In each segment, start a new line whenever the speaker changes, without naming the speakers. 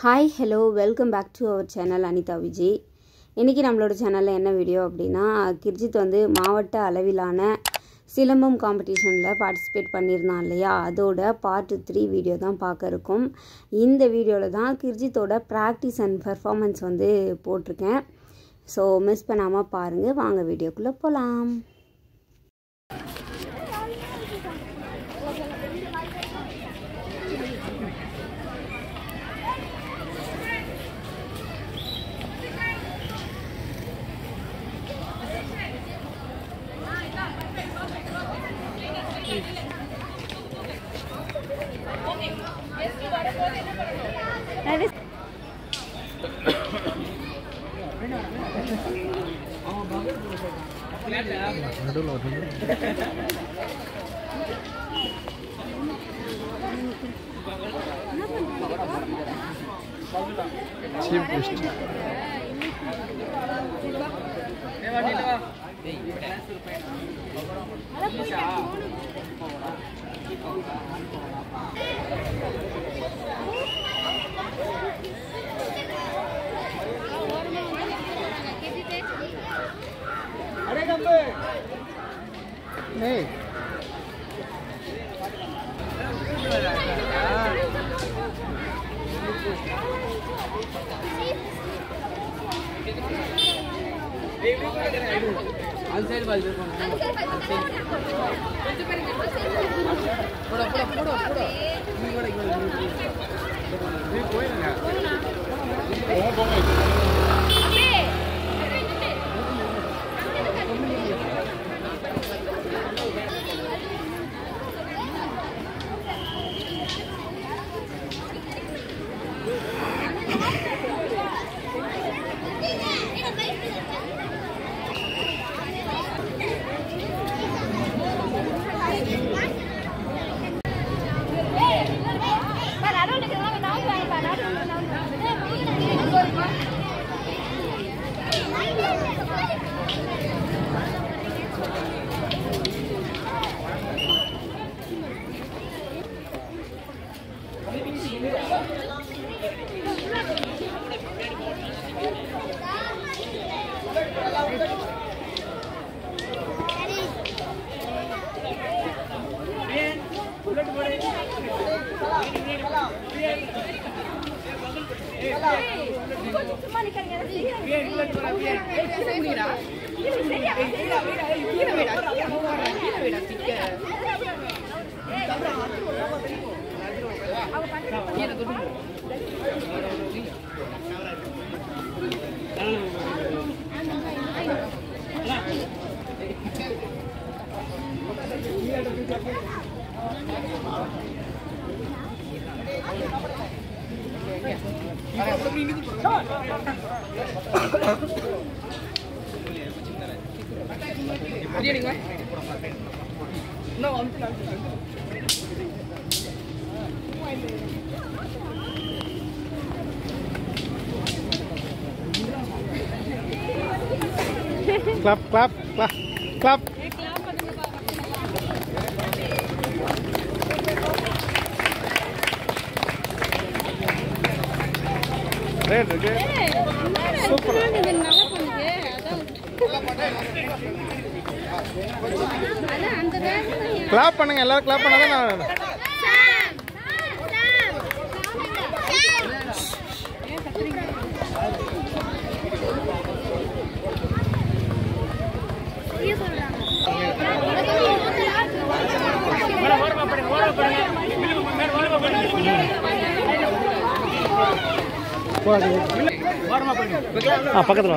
Hi hello welcome back to our channel Anitha Vijay. இன்றைக்கி நம்மளோட சேனலில் என்ன வீடியோ அப்படின்னா, கிர்ஜித் வந்து மாவட்ட அளவிலான சிலம்பம் காம்படிஷனில் பார்ட்டிசிபேட் பண்ணியிருந்தான் இல்லையா, அதோட பார்ட் 3 வீடியோ தான் பார்க்க இருக்கும். இந்த வீடியோவில் தான் கிர்ஜித்தோட ப்ராக்டிஸ் அண்ட் பர்ஃபார்மன்ஸ் வந்து போட்டிருக்கேன். ஸோ மிஸ் பண்ணாமல் பாருங்கள். வாங்க வீடியோக்குள்ளே போகலாம்.
Clap, clap, clap, clap. Red, okay. Super. Clap பண்ணுங்க, எல்லாரும் clap பண்ணாதான் நான் பக்கத்துல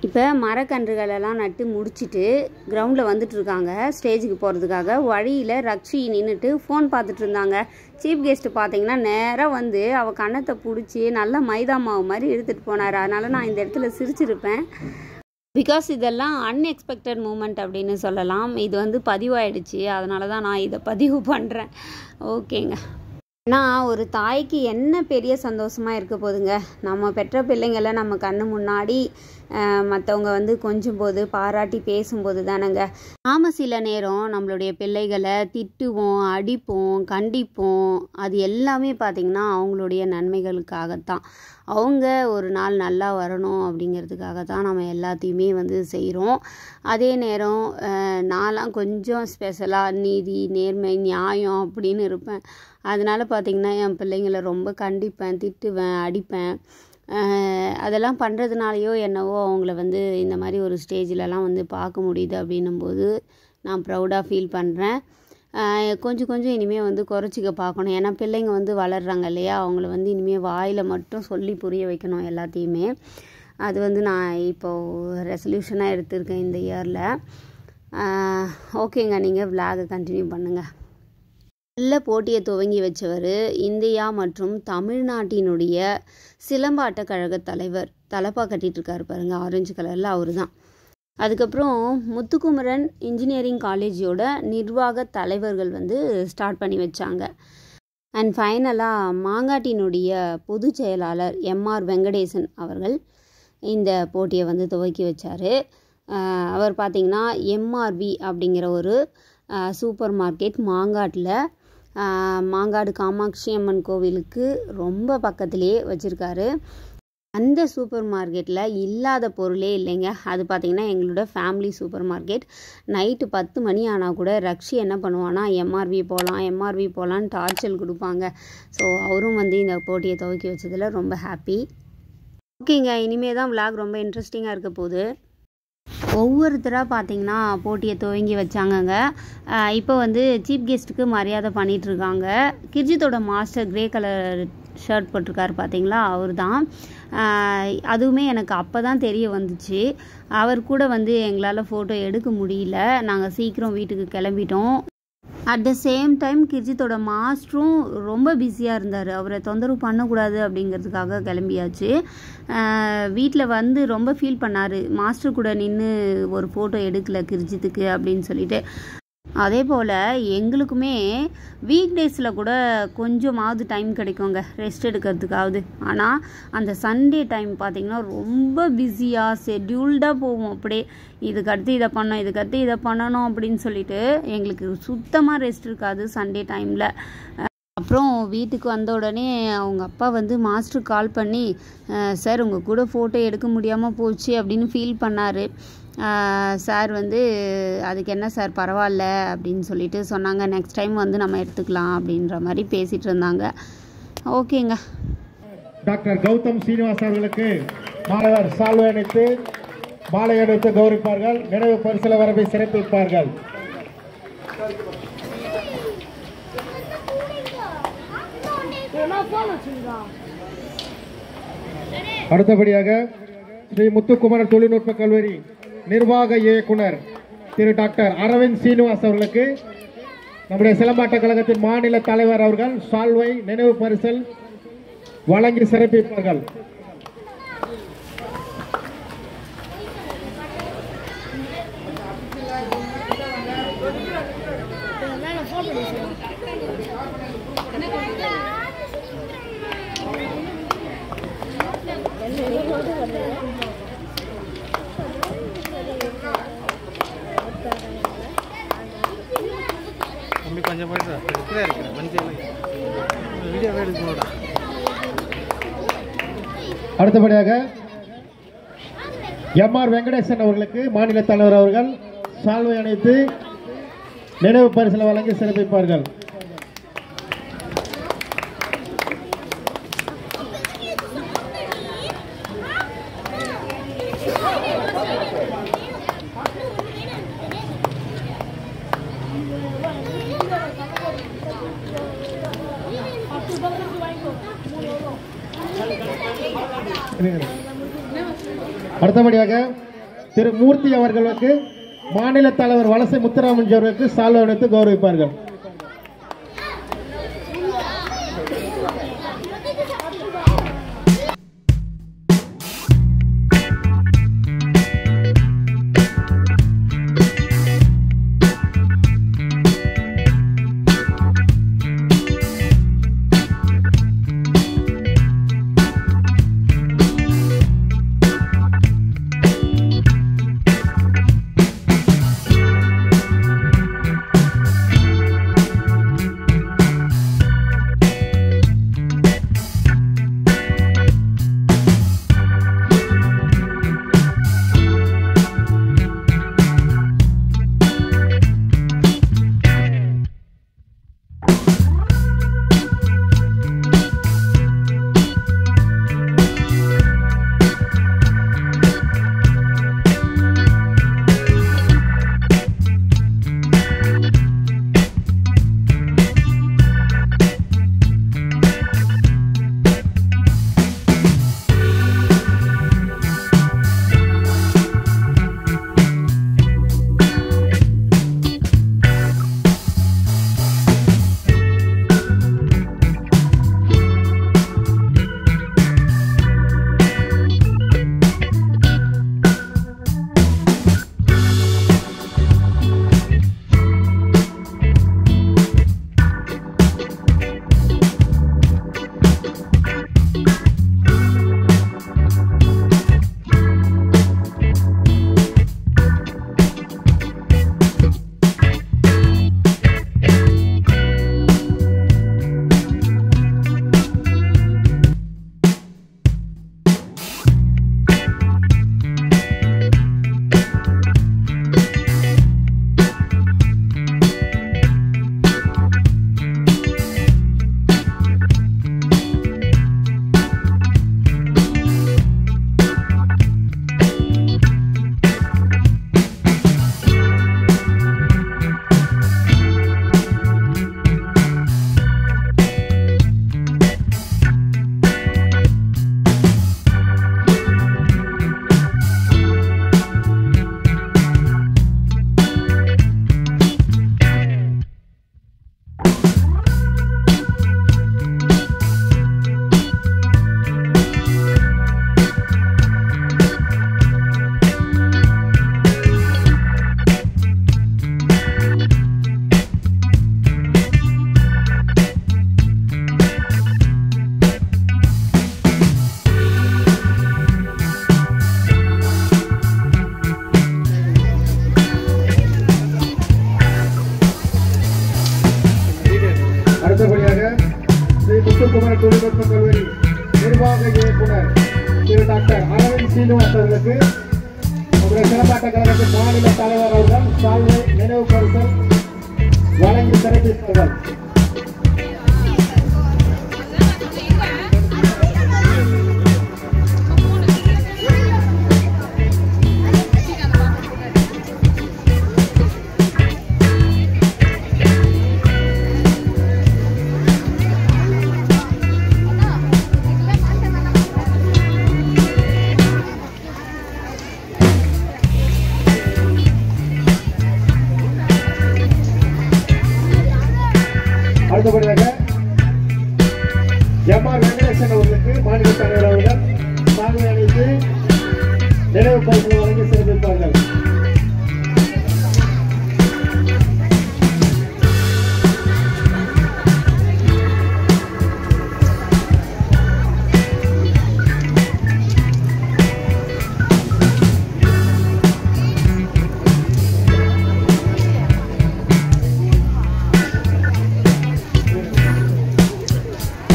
இப்போ மரக்கன்றுகளெல்லாம் நட்டு முடிச்சுட்டு கிரவுண்டில் வந்துட்டுருக்காங்க ஸ்டேஜுக்கு போகிறதுக்காக. வழியில் ரக்ஷி நின்றுட்டு ஃபோன் பார்த்துட்டு இருந்தாங்க. சீஃப் கெஸ்ட்டு பார்த்தீங்கன்னா நேராக வந்து அவள் கன்னத்தை பிடிச்சி நல்லா மைதா மாவு மாதிரி எடுத்துகிட்டு போனார். அதனால் நான் இந்த இடத்துல சிரிச்சிருப்பேன். பிகாஸ் இதெல்லாம் அன்எக்ஸ்பெக்டட் மூமெண்ட் அப்படின்னு சொல்லலாம். இது வந்து பதிவாயிடுச்சு, அதனால தான் நான் இதை பதிவு பண்ணுறேன். ஓகேங்க. நான் ஒரு தாய்க்கு என்ன பெரிய சந்தோஷமாக இருக்க போதுங்க. நம்ம பெற்ற பிள்ளைங்களை நம்ம கண்ணு முன்னாடி மற்றவங்க வந்து கொஞ்சம் போது பாராட்டி பேசும்போது தானேங்க. நாம் சில நேரம் நம்மளுடைய பிள்ளைகளை திட்டுவோம், அடிப்போம், கண்டிப்போம். அது எல்லாமே பார்த்திங்கன்னா அவங்களுடைய நன்மைகளுக்காகத்தான். அவங்க ஒரு நாள் நல்லா வரணும் அப்படிங்கிறதுக்காக தான் நம்ம எல்லாத்தையுமே வந்து செய்கிறோம். அதே நேரம் நான்லாம் கொஞ்சம் ஸ்பெஷலாக நீதி, நேர்மை, நியாயம் அப்படின்னு இருப்பேன். அதனால் பார்த்திங்கன்னா என் பிள்ளைங்களை ரொம்ப கண்டிப்பேன், திட்டுவேன், அடிப்பேன். அதெல்லாம் பண்ணுறதுனாலையோ என்னவோ அவங்கள வந்து இந்த மாதிரி ஒரு ஸ்டேஜிலலாம் வந்து பார்க்க முடியுது அப்படின்னும்போது நான் ப்ரௌடாக ஃபீல் பண்ணுறேன். கொஞ்சம் கொஞ்சம் இனிமேல் வந்து குறைச்சிக்க பார்க்கணும். ஏன்னா பிள்ளைங்க வந்து வளர்கிறாங்க இல்லையா, அவங்கள வந்து இனிமேல் வாயில் மட்டும் சொல்லி புரிய வைக்கணும் எல்லாத்தையுமே. அது வந்து நான் இப்போது ரெசல்யூஷனாக எடுத்திருக்கேன் இந்த இயரில். ஓகேங்க, நீங்கள் விளாகை கண்டினியூ பண்ணுங்கள். நல்ல போட்டியை துவங்கி வச்சவர் இந்தியா மற்றும் தமிழ்நாட்டினுடைய சிலம்பாட்ட கழக தலைவர். தலப்பா கட்டிகிட்டு இருக்காரு பாருங்க, ஆரஞ்சு கலரில், அவர் தான். அதுக்கப்புறம் முத்துக்குமரன் இன்ஜினியரிங் காலேஜோட நிர்வாக தலைவர்கள் வந்து ஸ்டார்ட் பண்ணி வச்சாங்க. அண்ட் ஃபைனலாக மாங்காட்டினுடைய பொதுச் செயலாளர் எம்ஆர் வெங்கடேசன் அவர்கள் இந்த போட்டியை வந்து துவக்கி வச்சார். அவர் பார்த்திங்கன்னா எம்ஆர்வி அப்படிங்கிற ஒரு சூப்பர் மார்க்கெட் மாங்காட்டில், மாங்காடு காமாட்சி அம்மன் கோவிலுக்கு ரொம்ப பக்கத்துலேயே வச்சுருக்காரு. அந்த சூப்பர் மார்க்கெட்டில் இல்லாத பொருளே இல்லைங்க. அது பார்த்திங்கன்னா எங்களோட ஃபேமிலி சூப்பர் மார்க்கெட். நைட்டு 10 மணி ஆனால் கூட ரக்ஷி என்ன பண்ணுவான்னா எம்ஆர்வி போகலான்னு டார்ச்சல் கொடுப்பாங்க. ஸோ அவரும் வந்து இந்த போட்டியை துவக்கி வச்சதில் ரொம்ப ஹாப்பி. ஓகேங்க, இனிமேல் தான் விளாக் ரொம்ப இன்ட்ரெஸ்டிங்காக இருக்க போகுது. ஒவ்வொருத்தராக பார்த்திங்கன்னா போட்டியை துவங்கி வச்சாங்கங்க. இப்போ வந்து சீஃப் கெஸ்ட்டுக்கு மரியாதை பண்ணிகிட்ருக்காங்க. கிர்ஜித்தோட மாஸ்டர் கிரே கலர் ஷர்ட் போட்டிருக்காரு பார்த்தீங்களா, அவர் தான். அதுவுமே எனக்கு அப்போ தான் தெரிய வந்துச்சு. அவர் கூட வந்து எங்களால் ஃபோட்டோ எடுக்க முடியல. நாங்கள் சீக்கிரம் வீட்டுக்கு கிளம்பிட்டோம். அட் த சேம் டைம் கிர்ஜித்தோட மாஸ்டரும் ரொம்ப பிஸியாக இருந்தார். அவரை தொந்தரவு பண்ணக்கூடாது அப்படிங்கிறதுக்காக கிளம்பியாச்சு. வீட்டில் வந்து ரொம்ப ஃபீல் பண்ணார், மாஸ்டர் கூட நின்று ஒரு ஃபோட்டோ எடுக்கல கிர்ஜித்துக்கு அப்படின்னு சொல்லிட்டு. அதே போல் எங்களுக்குமே வீக் டேஸில் கூட கொஞ்சமாவது டைம் கிடைக்குங்க ரெஸ்ட் எடுக்கிறதுக்காவது. ஆனால் அந்த சண்டே டைம் பார்த்திங்கன்னா ரொம்ப பிஸியாக ஷெட்யூல்டாக போவோம். அப்படியே இதுக்கடுத்து இதை பண்ணணும் அப்படின்னு சொல்லிட்டு எங்களுக்கு சுத்தமாக ரெஸ்ட் இருக்காது சண்டே டைமில். அப்புறம் வீட்டுக்கு வந்த உடனே அவங்க அப்பா வந்து மாஸ்டருக்கு கால் பண்ணி, சார் உங்கள் கூட ஃபோட்டோ எடுக்க முடியாமல் போச்சு அப்படின்னு ஃபீல் பண்ணார். சார் வந்து அதுக்கு என்ன சார் பரவாயில்ல அப்படின்னு சொல்லிட்டு சொன்னாங்க. நெக்ஸ்ட் டைம் வந்து நம்ம எடுத்துக்கலாம் அப்படின்ற மாதிரி பேசிகிட்டு இருந்தாங்க. ஓகேங்க.
டாக்டர் கௌதம் சீனிவாஸ் அவர்களுக்கு மாணவர் சால்வை அணித்து மாலை அணித்து கௌரவிப்பார்கள். நினைவு பரிசில வரவை சிறப்பிப்பார்கள். அடுத்தபடியாக ஸ்ரீ முத்துக்குமரன் தொழில்நுட்ப கல்லூரி நிர்வாக இயக்குனர் திரு டாக்டர் அரவிந்த் சீனிவாஸ் அவர்களுக்கு நம்முடைய சிலம்பாட்ட கழகத்தின் மாநில தலைவர் அவர்கள் சால்வை நினைவு பரிசல் வழங்கி சிறப்பிப்பார்கள்.
கொஞ்சம் வீடியோவே எடுக்கணும்டா.
அடுத்தபடியாக எம்ஆர் வெங்கடேசன் அவர்களுக்கு மாநில தலைவர் அவர்கள் சால்வை அணிவித்து நினைவு பரிசில் வழங்கி சிறப்பிப்பார்கள். அடுத்தபடியாக திரு மூர்த்தி அவர்களுக்கு மாநில தலைவர் வலசை முத்துராமன் அவர்களுக்கு சால்வை அணிவித்து கௌரவிப்பார்கள். அவர்களுக்கு நம்முடைய சிலம்பாட்ட கழகத்தின் மாநில தலைவர் அவர்கள் சால்வை நினைவு பரிசல் வழங்கி சிறப்பித்தார்கள். அடுத்தபடியாக எம்ஆர் வெங்கடேசன் அவர்களுக்கு மாநில தலைவர் அவர்கள் சால்வை அணிந்து நினைவு பரிசு வழங்கி சிறப்பிப்பார்கள்.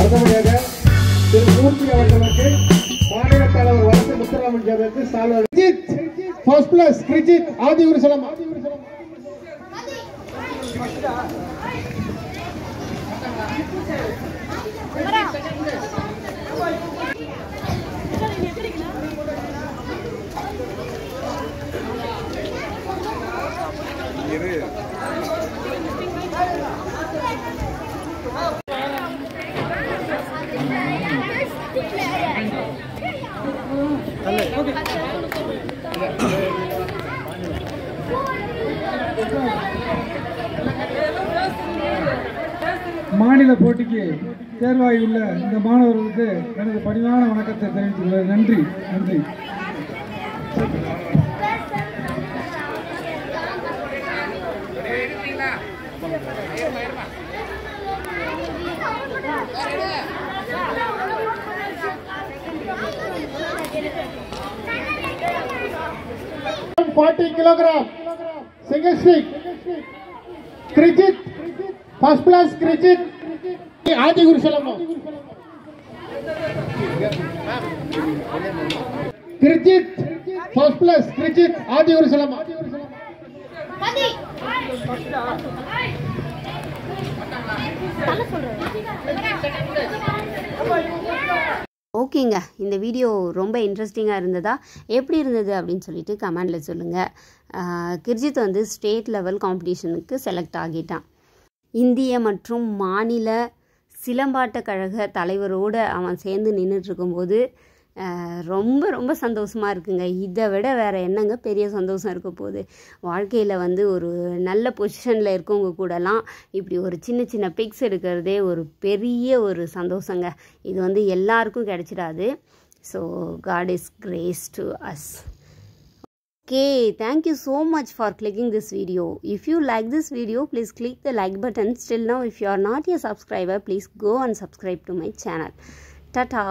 அடுத்தபடியாக திரு மூர்த்தி அவர்களுக்கு மாநில தலைவர் வளர்ச்சி முத்துராமன் ஜாதவுக்கு சால்வை. First place Girijith Adhigurusalam.
மாநில போட்டிக்கு தேர்வாகியுள்ள இந்த மாணவர்களுக்கு எனது பணிவான வணக்கத்தை தெரிவித்துள்ளேன். நன்றி நன்றி.
kilogram single stick Krijit first class Krijit Adigurusalam Krijit first class Krijit Adigurusalam
ஓகேங்க, இந்த வீடியோ ரொம்ப இன்ட்ரெஸ்டிங்காக இருந்ததா, எப்படி இருந்தது அப்படின்னு சொல்லிட்டு கமெண்டில் சொல்லுங்கள். கிர்ஜித் வந்து ஸ்டேட் லெவல் காம்படிஷனுக்கு செலக்ட் ஆகிட்டான். இந்திய மற்றும் மாநில சிலம்பாட்ட கழக தலைவரோடு அவன் சேர்ந்து நின்றுட்டுருக்கும்போது ரொம்ப ரொம்ப சந்தோஷமாக இருக்குங்க. இதை விட வேறு என்னங்க பெரிய சந்தோஷம் இருக்க போகுது. வாழ்க்கையில் வந்து ஒரு நல்ல பொசிஷனில் இருக்கவங்க கூடலாம் இப்படி ஒரு சின்ன சின்ன பிக்ஸ் எடுக்கிறதே ஒரு பெரிய ஒரு சந்தோஷங்க. இது வந்து எல்லாருக்கும் கிடைச்சிடாது. So God is grace to us. Okay, thank you so much for clicking this video. If you like this video, please click the like button. Still now, if you are not a subscriber, please go and subscribe to my channel. Ta-ta.